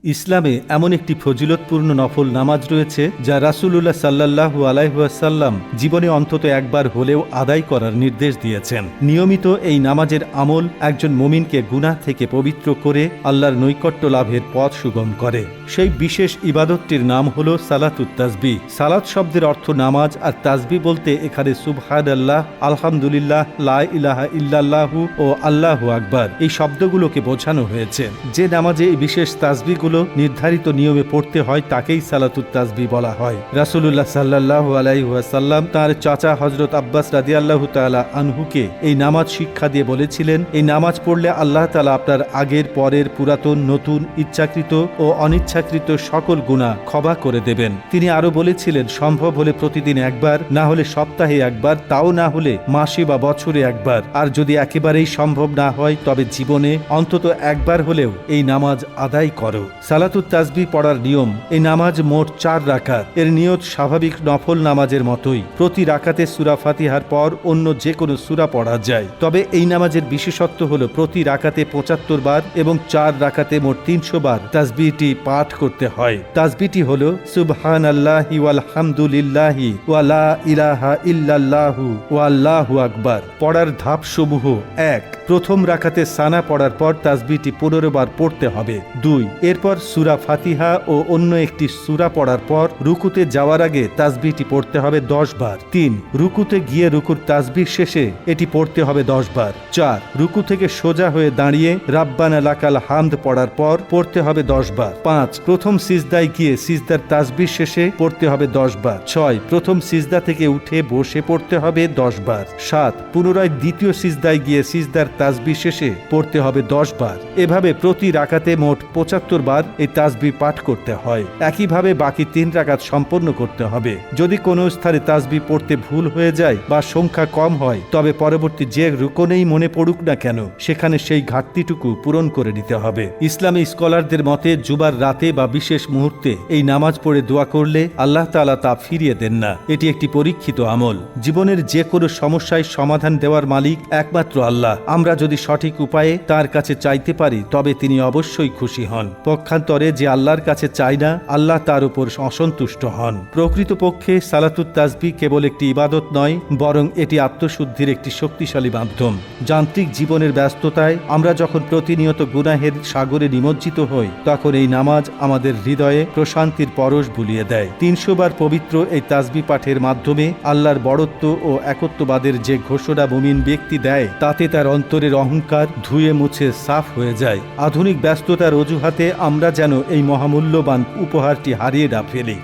ইসলামে এমন একটি ফজিলতপূর্ণ নফল নামাজ রয়েছে যা রাসূলুল্লাহ সাল্লাল্লাহু আলাইহি ওয়াসাল্লাম জীবনে অন্তত একবার হলেও আদায় করার নির্দেশ দিয়েছেন। নিয়মিত এই নামাজের আমল একজন মুমিনকে গুনাহ থেকে পবিত্র করে আল্লাহর নৈকট্য লাভের পথ সুগম করে। সেই বিশেষ ইবাদতটির নাম হল সালাতুত তাসবিহ। সালাত শব্দের অর্থ নামাজ, আর তাসবিহ বলতে এখানে সুবহানাল্লাহ, আলহামদুলিল্লাহ, লা ইলাহা ইল্লাল্লাহু ও আল্লাহু আকবার এই শব্দগুলোকে বোঝানো হয়েছে। যে নামাজে এই বিশেষ তাসবিহ নির্ধারিত নিয়মে পড়তে হয় তাকেই সালাতুত তাসবিহ বলা হয়। রাসূলুল্লাহ সাল্লাল্লাহু আলাইহি ওয়াসাল্লাম তার চাচা হযরত আব্বাস রাদিয়াল্লাহু তাআলা আনহুকে এই নামাজ শিক্ষা দিয়ে বলেছিলেন, এই নামাজ পড়লে আল্লাহ তাআলা আপনার আগের পরের পুরাতন নতুন ইচ্ছাকৃত ও অনিচ্ছাকৃত সকল গুনাহ ক্ষমা করে দেবেন। তিনি আরো বলেছিলেন, সম্ভব হলে প্রতিদিন একবার, না হলে সপ্তাহে একবার, তাও না হলে মাসে বা বছরে একবার, আর যদি একেবারেই সম্ভব না হয় তবে জীবনে অন্তত একবার হলেও এই নামাজ আদায় করো। সালাতুত তাসবিহ পড়ার নিয়ম। এই নামাজ মোট 4 রাকাত। এর নিয়ত স্বাভাবিক নফল নামাজের মতোই। প্রতি রাকাতে সূরা ফাতিহার পর অন্য যে কোনো সূরা পড়া যায়। তবে এই নামাজের বিশেষত্ব হলো প্রতি রাকাতে 75 বার এবং 4 রাকাতে মোট 300 বার তাসবিহটি পাঠ করতে হয়। তাসবিহটি হলো সুবহানাল্লাহি ওয়াল হামদুলিল্লাহি ওয়া লা ইলাহা ইল্লাল্লাহু ওয়া আল্লাহু আকবার। পড়ার ধাপসমূহ: 1. প্রথম রাকাতে সানা পড়ার পর তাসবিহটি 15 বার পড়তে হবে। 2. এরপর সূরা ফাতিহা ও অন্য একটি সূরা পড়ার পর রুকুতে যাওয়ার আগে তাসবিহটি পড়তে হবে 10 বার। 3. রুকুতে গিয়ে রুকুর তাসবিহ শেষে এটি পড়তে হবে 10 বার। 4. রুকু থেকে সোজা হয়ে দাঁড়িয়ে রাব্বানা লাকাল হামদ পড়ার পর পড়তে হবে 10 বার। 5. প্রথম সিজদায় গিয়ে সিজদার তাসবিহ শেষে পড়তে হবে 10 বার। 6. প্রথম সিজদা থেকে উঠে বসে পড়তে হবে 10 বার। 7. পুনরায় দ্বিতীয় সিজদায় গিয়ে সিজদার তাসবিহ শেষে পড়তে হবে 10 বার। এভাবে প্রতি রাকাতে মোট 75 বার এই তাসবিহ পাঠ করতে হয়। একইভাবে বাকি 3 রাকাত সম্পন্ন করতে হবে। যদি কোনো স্থানে তাসবিহ পড়তে ভুল হয়ে যায় বা সংখ্যা কম হয় তবে পরবর্তী যে রুকনেই মনে পড়ুক না কেন সেখানে সেই ঘাটতিটুকু পূরণ করে নিতে হবে। ইসলামী স্কলারদের মতে জুমার রাতে বা বিশেষ মুহূর্তে এই নামাজ পড়ে দোয়া করলে আল্লাহ তাআলা তা ফিরিয়ে দেন না। এটি একটি পরীক্ষিত আমল। জীবনের যে কোনো সমস্যায় সমাধান দেওয়ার মালিক একমাত্র আল্লাহ। আমরা যদি সঠিক উপায়ে তার কাছে চাইতে পারি তবে তিনি অবশ্যই খুশি হন। পক্ষান্তরে যে আল্লাহর কাছে চায় না, আল্লাহ তার উপর অসন্তুষ্ট হন। প্রকৃতপক্ষে সালাতুত তাসবিহ কেবল একটি ইবাদত নয়, বরং এটি আত্মশুদ্ধির একটি শক্তিশালী মাধ্যম। যান্ত্রিক জীবনের ব্যস্ততায় আমরা যখন প্রতিনিয়ত গুনাহের সাগরে নিমজ্জিত হই তখন এই নামাজ আমাদের হৃদয়ে প্রশান্তির পরশ বুলিয়ে দেয়। 300 বার পবিত্র এই তাসবিহ পাঠের মাধ্যমে আল্লাহর বড়ত্ব ও একত্ববাদের যে ঘোষণা মুমিন ব্যক্তি দেয় তাতে তার অন্তরের অহংকার ধুয়ে মুছে সাফ হয়ে যায়। আধুনিক ব্যস্ততার অজুহাতে আমরা যেন এই মহামূল্যবান উপহারটি হারিয়ে না ফেলি।